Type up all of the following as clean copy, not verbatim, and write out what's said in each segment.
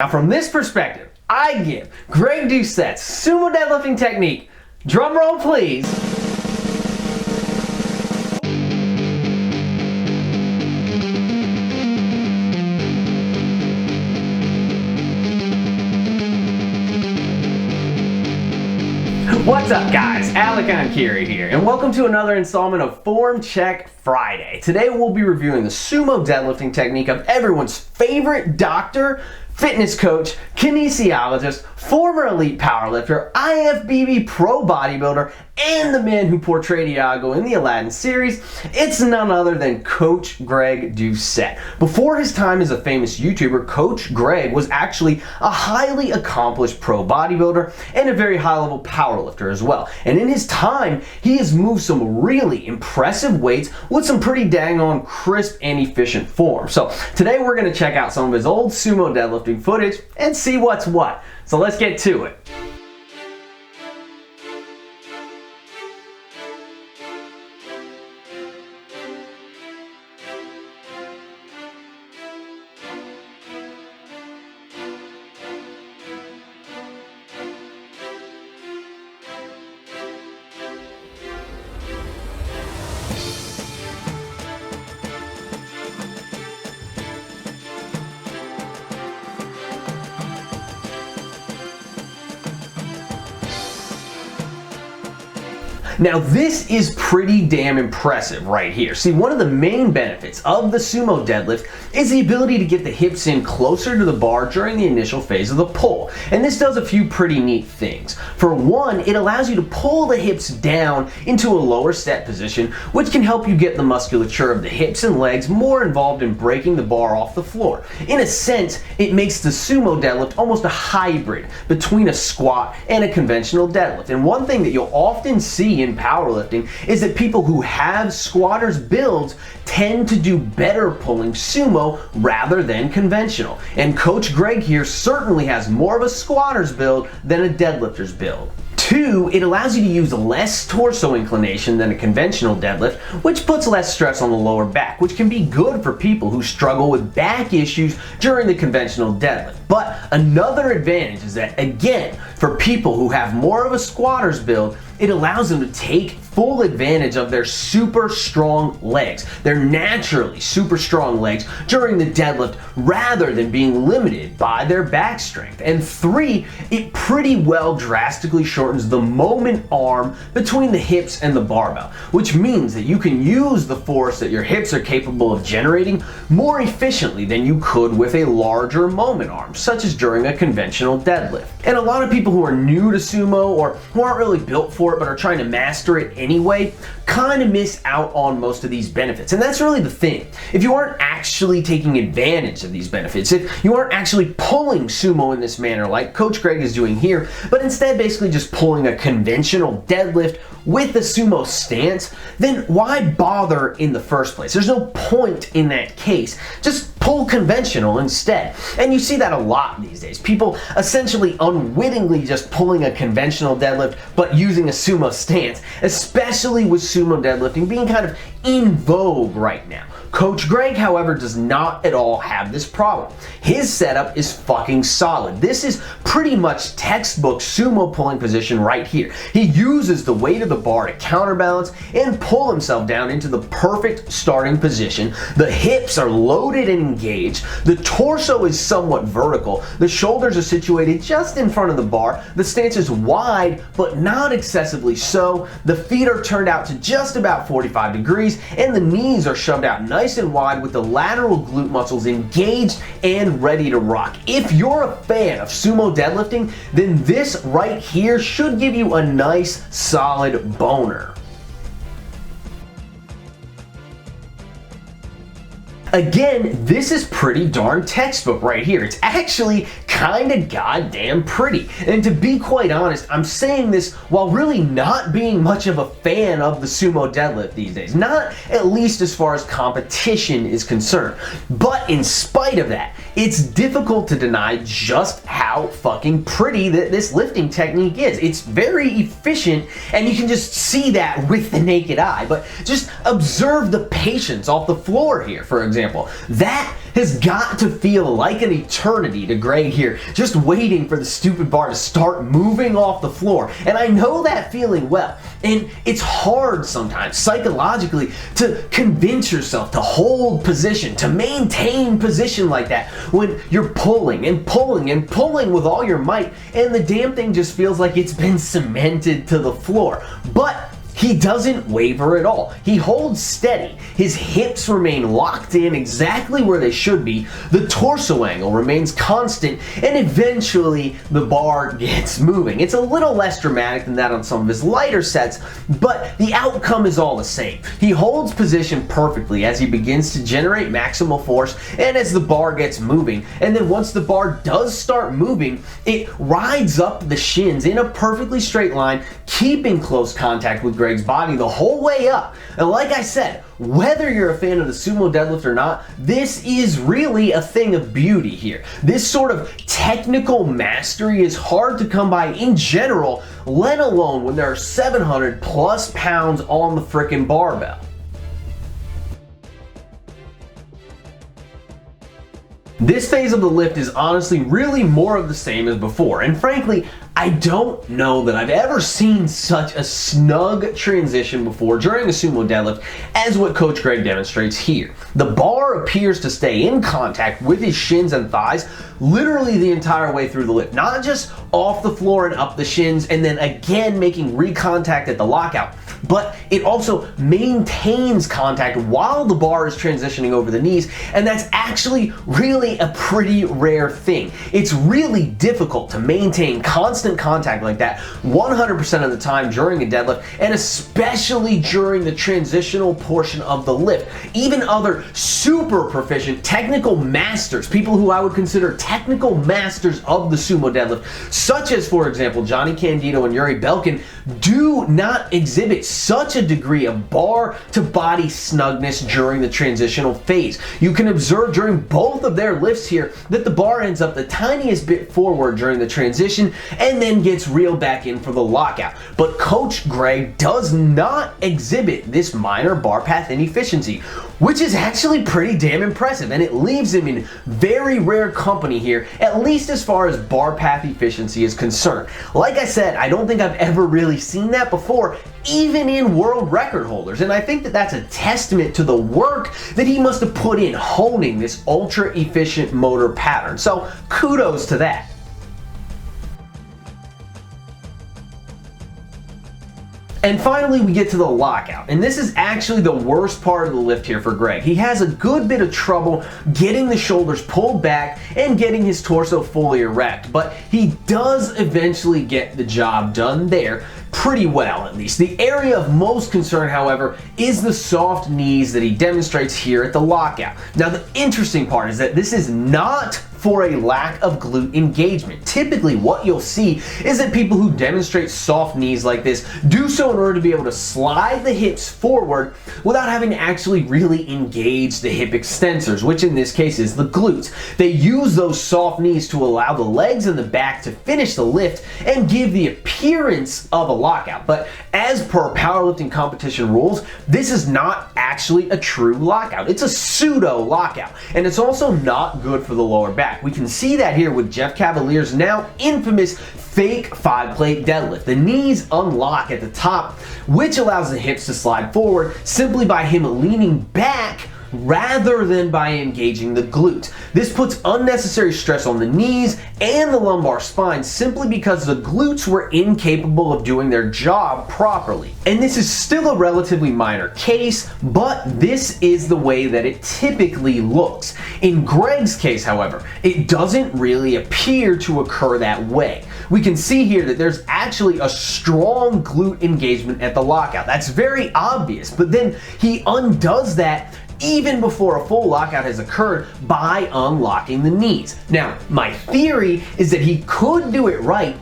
Now from this perspective, I give Greg Doucette's sumo deadlifting technique, drum roll please, What's up guys, Enkiri here, and welcome to another installment of Form Check Friday. Today we'll be reviewing the sumo deadlifting technique of everyone's favorite doctor, fitness coach, kinesiologist, former elite powerlifter, IFBB pro bodybuilder, and the man who portrayed Iago in the Aladdin series. It's none other than Coach Greg Doucette. Before his time as a famous YouTuber, Coach Greg was actually a highly accomplished pro bodybuilder and a very high-level powerlifter as well. And in his time, he has moved some really impressive weights with some pretty dang on crisp and efficient form. So today we're going to check out some of his old sumo deadlifting footage and see what's what. So let's get to it. Now this is pretty damn impressive right here. See, one of the main benefits of the sumo deadlift is the ability to get the hips in closer to the bar during the initial phase of the pull. And this does a few pretty neat things. For one, it allows you to pull the hips down into a lower set position, which can help you get the musculature of the hips and legs more involved in breaking the bar off the floor. In a sense, it makes the sumo deadlift almost a hybrid between a squat and a conventional deadlift. And one thing that you'll often see in powerlifting is that people who have squatters builds tend to do better pulling sumo rather than conventional. And Coach Greg here certainly has more of a squatter's build than a deadlifter's build. Two, it allows you to use less torso inclination than a conventional deadlift, which puts less stress on the lower back, which can be good for people who struggle with back issues during the conventional deadlift. But another advantage is that, again, for people who have more of a squatter's build, it allows them to take full advantage of their super strong legs, their naturally super strong legs during the deadlift rather than being limited by their back strength. And three, it pretty well drastically shortens the moment arm between the hips and the barbell, which means that you can use the force that your hips are capable of generating more efficiently than you could with a larger moment arm, such as during a conventional deadlift. And a lot of people who are new to sumo or who aren't really built for it but are trying to master it anyway kind of miss out on most of these benefits. And that's really the thing. If you aren't actually taking advantage of these benefits, if you aren't actually pulling sumo in this manner like Coach Greg is doing here, but instead basically just pulling a conventional deadlift with a sumo stance, then why bother in the first place? There's no point in that case. Just pull conventional instead. And you see that a lot these days. People essentially unwittingly just pulling a conventional deadlift but using a sumo stance, especially with sumo deadlifting being kind of in vogue right now. Coach Greg, however, does not at all have this problem. His setup is fucking solid. This is pretty much textbook sumo pulling position right here. He uses the weight of the bar to counterbalance and pull himself down into the perfect starting position. The hips are loaded and engaged. The torso is somewhat vertical. The shoulders are situated just in front of the bar. The stance is wide, but not excessively so. The feet are turned out to just about 45 degrees, and the knees are shoved out nice and wide with the lateral glute muscles engaged and ready to rock. If you're a fan of sumo deadlifting, then this right here should give you a nice solid boner. Again, this is pretty darn textbook right here. It's actually kind of goddamn pretty. And to be quite honest, I'm saying this while really not being much of a fan of the sumo deadlift these days. Not at least as far as competition is concerned. But in spite of that, it's difficult to deny just how fucking pretty this lifting technique is. It's very efficient, and you can just see that with the naked eye. But just observe the patience off the floor here, for example. That has got to feel like an eternity to Greg here, just waiting for the stupid bar to start moving off the floor. And I know that feeling well. And it's hard sometimes, psychologically, to convince yourself to hold position, to maintain position like that, when you're pulling and pulling and pulling with all your might, and the damn thing just feels like it's been cemented to the floor. But he doesn't waver at all. He holds steady. His hips remain locked in exactly where they should be. The torso angle remains constant, and eventually the bar gets moving. It's a little less dramatic than that on some of his lighter sets, but the outcome is all the same. He holds position perfectly as he begins to generate maximal force and as the bar gets moving. And then once the bar does start moving, it rides up the shins in a perfectly straight line, keeping close contact with Greg's body the whole way up. And like I said, whether you're a fan of the sumo deadlift or not, this is really a thing of beauty here. This sort of technical mastery is hard to come by in general, let alone when there are 700 plus pounds on the frickin' barbell. This phase of the lift is honestly really more of the same as before, and frankly, I don't know that I've ever seen such a snug transition before during a sumo deadlift as what Coach Greg demonstrates here. The bar appears to stay in contact with his shins and thighs literally the entire way through the lift, not just off the floor and up the shins and then again making recontact at the lockout, but it also maintains contact while the bar is transitioning over the knees, and that's actually really a pretty rare thing. It's really difficult to maintain constant contact like that 100% of the time during a deadlift, and especially during the transitional portion of the lift. Even other super proficient technical masters, people who I would consider technical masters of the sumo deadlift, such as for example Johnny Candido and Yuri Belkin, do not exhibit such a degree of bar to body snugness during the transitional phase. You can observe during both of their lifts here that the bar ends up the tiniest bit forward during the transition and then gets reeled back in for the lockout. But Coach Greg does not exhibit this minor bar path inefficiency, which is actually pretty damn impressive, and it leaves him in very rare company here, at least as far as bar path efficiency is concerned. Like I said, I don't think I've ever really seen that before, even in world record holders, and I think that that's a testament to the work that he must have put in honing this ultra efficient motor pattern. So kudos to that. And finally, we get to the lockout, and this is actually the worst part of the lift here for Greg. He has a good bit of trouble getting the shoulders pulled back and getting his torso fully erect, but he does eventually get the job done there pretty well, at least. The area of most concern, however, is the soft knees that he demonstrates here at the lockout. Now, the interesting part is that this is not for a lack of glute engagement. Typically, what you'll see is that people who demonstrate soft knees like this do so in order to be able to slide the hips forward without having to actually really engage the hip extensors, which in this case is the glutes. They use those soft knees to allow the legs and the back to finish the lift and give the appearance of a lockout. But as per powerlifting competition rules, this is not actually a true lockout. It's a pseudo lockout, and it's also not good for the lower back. We can see that here with Jeff Cavalier's now infamous fake 5-plate deadlift. The knees unlock at the top, which allows the hips to slide forward simply by him leaning back rather than by engaging the glutes. This puts unnecessary stress on the knees and the lumbar spine simply because the glutes were incapable of doing their job properly. And this is still a relatively minor case, but this is the way that it typically looks. In Greg's case, however, it doesn't really appear to occur that way. We can see here that there's actually a strong glute engagement at the lockout. That's very obvious, but then he undoes that even before a full lockout has occurred by unlocking the knees. Now, my theory is that he could do it right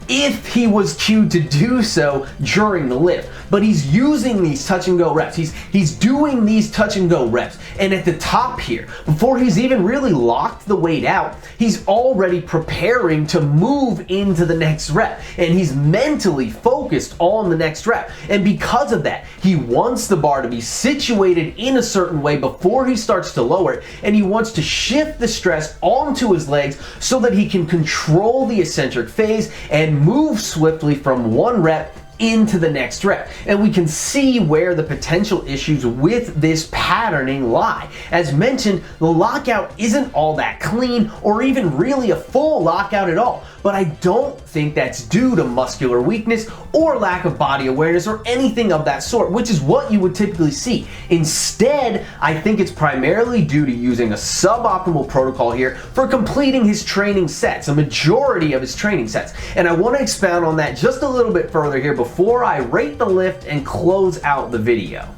if he was cued to do so during the lift. But he's using these touch and go reps. He's doing these touch and go reps. And at the top here, before he's even really locked the weight out, he's already preparing to move into the next rep. And he's mentally focused on the next rep. And because of that, he wants the bar to be situated in a certain way before he starts to lower it. And he wants to shift the stress onto his legs so that he can control the eccentric phase and move swiftly from one rep into the next rep. And we can see where the potential issues with this patterning lie. As mentioned, the lockout isn't all that clean or even really a full lockout at all, but I don't think that's due to muscular weakness or lack of body awareness or anything of that sort, which is what you would typically see. Instead, I think it's primarily due to using a suboptimal protocol here for completing his training sets, a majority of his training sets. And I want to expound on that just a little bit further here before I rate the lift and close out the video.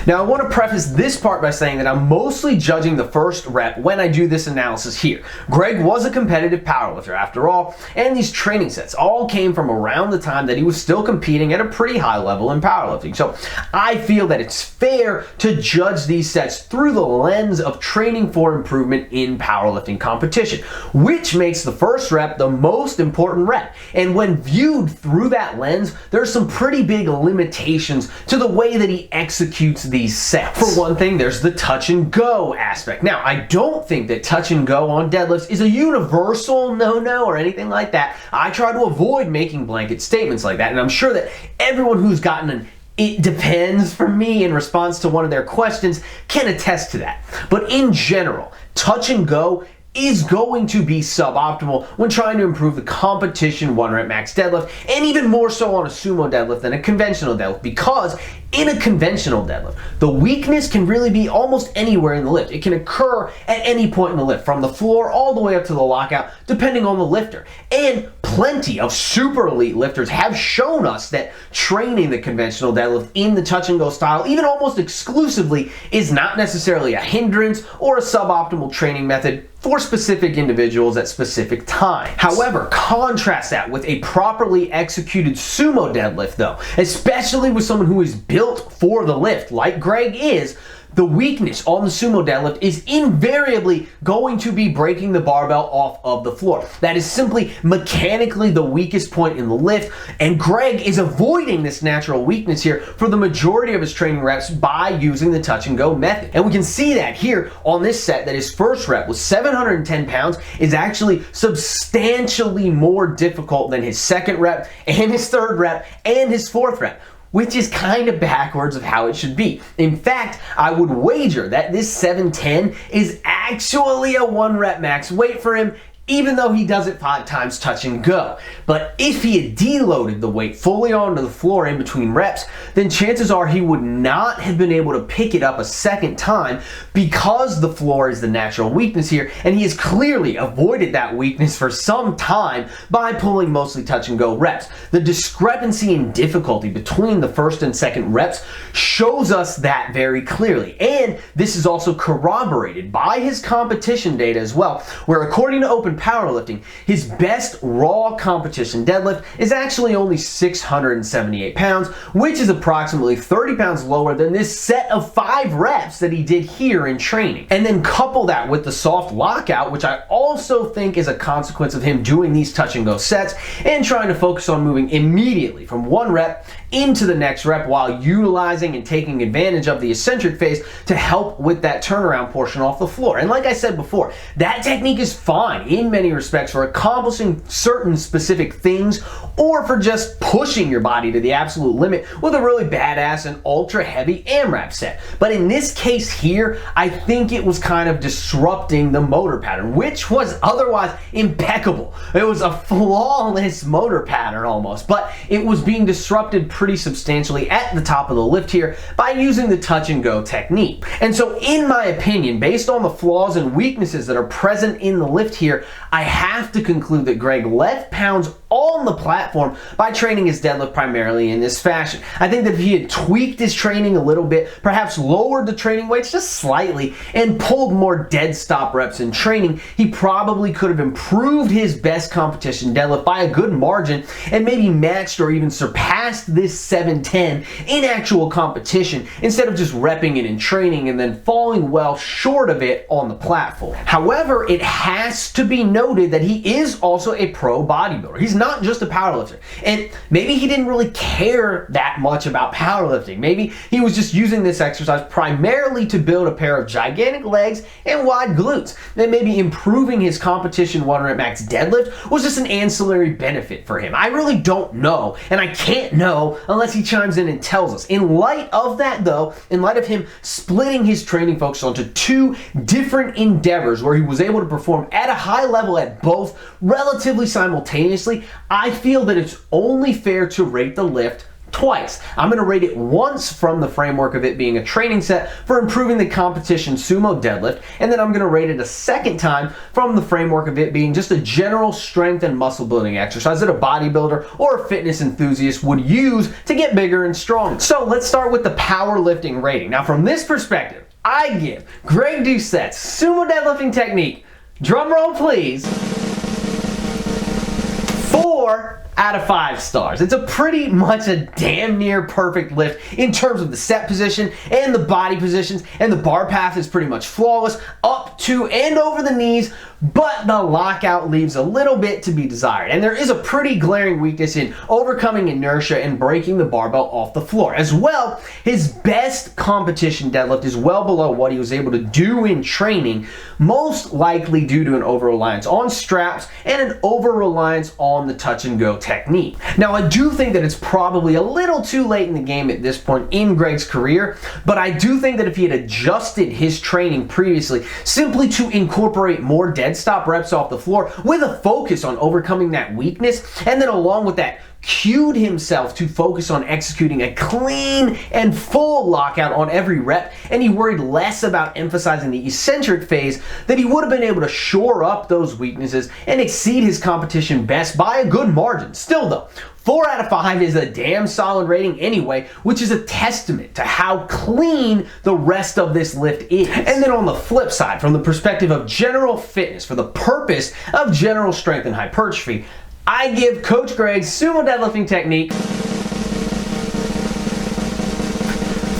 Now, I want to preface this part by saying that I'm mostly judging the first rep when I do this analysis here. Greg was a competitive powerlifter after all, and these training sets all came from around the time that he was still competing at a pretty high level in powerlifting. So I feel that it's fair to judge these sets through the lens of training for improvement in powerlifting competition, which makes the first rep the most important rep. And when viewed through that lens, there's some pretty big limitations to the way that he executes these sets. For one thing, there's the touch and go aspect. Now, I don't think that touch and go on deadlifts is a universal no-no or anything like that. I try to avoid making blanket statements like that, and I'm sure that everyone who's gotten an "it depends" from me in response to one of their questions can attest to that. But in general, touch and go is going to be suboptimal when trying to improve the competition 1 rep max deadlift, and even more so on a sumo deadlift than a conventional deadlift, because in a conventional deadlift, the weakness can really be almost anywhere in the lift. It can occur at any point in the lift, from the floor all the way up to the lockout, depending on the lifter. And plenty of super elite lifters have shown us that training the conventional deadlift in the touch and go style, even almost exclusively, is not necessarily a hindrance or a suboptimal training method for specific individuals at specific times. However, contrast that with a properly executed sumo deadlift though, especially with someone who is built for the lift, like Greg is. The weakness on the sumo deadlift is invariably going to be breaking the barbell off of the floor. That is simply mechanically the weakest point in the lift, and Greg is avoiding this natural weakness here for the majority of his training reps by using the touch and go method. And we can see that here on this set, that his first rep with 710 pounds is actually substantially more difficult than his second rep and his third rep and his fourth rep, which is kind of backwards of how it should be. In fact, I would wager that this 710 is actually a 1 rep max weight for him, even though he does it 5 times touch and go. But if he had deloaded the weight fully onto the floor in between reps, then chances are he would not have been able to pick it up a second time, because the floor is the natural weakness here, and he has clearly avoided that weakness for some time by pulling mostly touch and go reps. The discrepancy in difficulty between the first and second reps shows us that very clearly, and this is also corroborated by his competition data as well, where according to Open Powerlifting, his best raw competition deadlift is actually only 678 pounds, which is approximately 30 pounds lower than this set of 5 reps that he did here in training. And then couple that with the soft lockout, which I also think is a consequence of him doing these touch and go sets and trying to focus on moving immediately from 1 rep into the next rep while utilizing and taking advantage of the eccentric phase to help with that turnaround portion off the floor. And like I said before, that technique is fine in many respects for accomplishing certain specific things, or for just pushing your body to the absolute limit with a really badass and ultra heavy AMRAP set. But in this case here, I think it was kind of disrupting the motor pattern, which was otherwise impeccable. It was a flawless motor pattern almost, but it was being disrupted pretty substantially at the top of the lift here by using the touch and go technique. And so in my opinion, based on the flaws and weaknesses that are present in the lift here, I have to conclude that Greg left pounds on the platform by training his deadlift primarily in this fashion. I think that if he had tweaked his training a little bit, perhaps lowered the training weights just slightly, and pulled more dead stop reps in training, he probably could have improved his best competition deadlift by a good margin and maybe matched or even surpassed this 710 in actual competition instead of just repping it in training and then falling well short of it on the platform. However, it has to be noted that he is also a pro bodybuilder. He's not just a powerlifter. And maybe he didn't really care that much about powerlifting. Maybe he was just using this exercise primarily to build a pair of gigantic legs and wide glutes. Then maybe improving his competition 1 rep max deadlift was just an ancillary benefit for him. I really don't know, and I can't know unless he chimes in and tells us. In light of that though, in light of him splitting his training focus onto 2 different endeavors where he was able to perform at a high level at both relatively simultaneously, I feel that it's only fair to rate the lift twice. I'm going to rate it once from the framework of it being a training set for improving the competition sumo deadlift, and then I'm going to rate it a second time from the framework of it being just a general strength and muscle building exercise that a bodybuilder or a fitness enthusiast would use to get bigger and stronger. So let's start with the powerlifting rating. Now from this perspective, I give Greg Doucette'S sumo deadlifting technique, drum roll please, 4 out of 5 stars. It's a pretty much a damn near perfect lift in terms of the set position and the body positions, and the bar path is pretty much flawless up to and over the knees, but the lockout leaves a little bit to be desired. And there is a pretty glaring weakness in overcoming inertia and breaking the barbell off the floor. As well, his best competition deadlift is well below what he was able to do in training, most likely due to an over-reliance on straps and an over-reliance on the touch and go technique. Now, I do think that it's probably a little too late in the game at this point in Greg's career, but I do think that if he had adjusted his training previously simply to incorporate more dead stop reps off the floor with a focus on overcoming that weakness, and then along with that cued himself to focus on executing a clean and full lockout on every rep, and he worried less about emphasizing the eccentric phase, that he would have been able to shore up those weaknesses and exceed his competition best by a good margin. Still though, 4 out of 5 is a damn solid rating anyway, which is a testament to how clean the rest of this lift is. And then on the flip side, from the perspective of general fitness, for the purpose of general strength and hypertrophy, I give Coach Greg's sumo deadlifting technique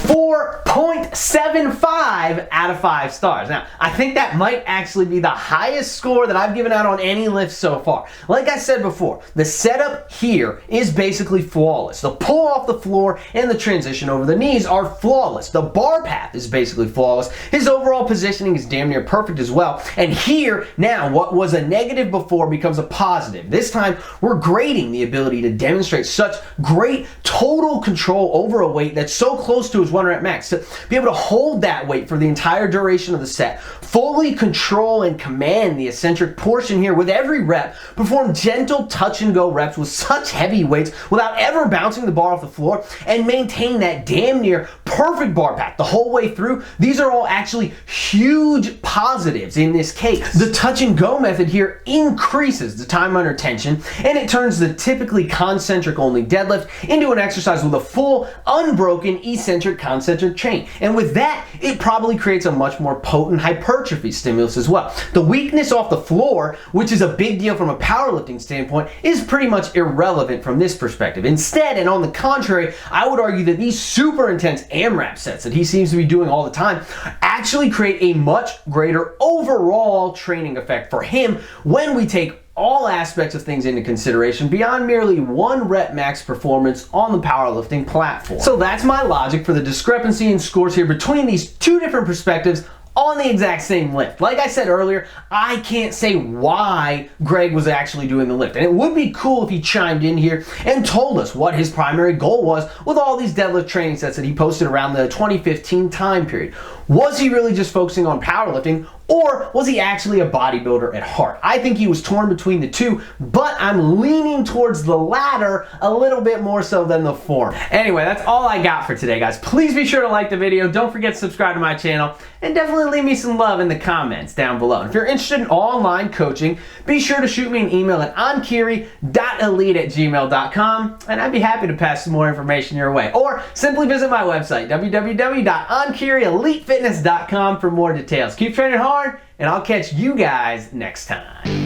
4.75 out of 5 stars. Now, I think that might actually be the highest score that I've given out on any lift so far. Like I said before, the setup here is basically flawless. The pull off the floor and the transition over the knees are flawless. The bar path is basically flawless. His overall positioning is damn near perfect as well. And here, now, what was a negative before becomes a positive. This time, we're grading the ability to demonstrate such great total control over a weight that's so close to his 1 rep max, to be able to hold that weight for the entire duration of the set, fully control and command the eccentric portion here with every rep, perform gentle touch and go reps with such heavy weights without ever bouncing the bar off the floor, and maintain that damn near perfect bar path the whole way through. These are all actually huge positives in this case. The touch and go method here increases the time under tension, and it turns the typically concentric only deadlift into an exercise with a full unbroken eccentric concentric chain. And with that, it probably creates a much more potent hypertrophy stimulus as well. The weakness off the floor, which is a big deal from a powerlifting standpoint, is pretty much irrelevant from this perspective. Instead, and on the contrary, I would argue that these super intense AMRAP sets that he seems to be doing all the time actually create a much greater overall training effect for him when we take all aspects of things into consideration beyond merely 1 rep max performance on the powerlifting platform. So that's my logic for the discrepancy in scores here between these 2 different perspectives on the exact same lift. Like I said earlier, I can't say why Greg was actually doing the lift, and it would be cool if he chimed in here and told us what his primary goal was with all these deadlift training sets that he posted around the 2015 time period. Was he really just focusing on powerlifting, or was he actually a bodybuilder at heart? I think he was torn between the two, but I'm leaning towards the latter a little bit more so than the former. Anyway, that's all I got for today, guys. Please be sure to like the video. Don't forget to subscribe to my channel, and definitely leave me some love in the comments down below. And if you're interested in online coaching, be sure to shoot me an email at enkiri.elite@gmail.com, and I'd be happy to pass some more information your way. Or simply visit my website, www.enkirielitefitness.com, for more details. Keep training hard, and I'll catch you guys next time.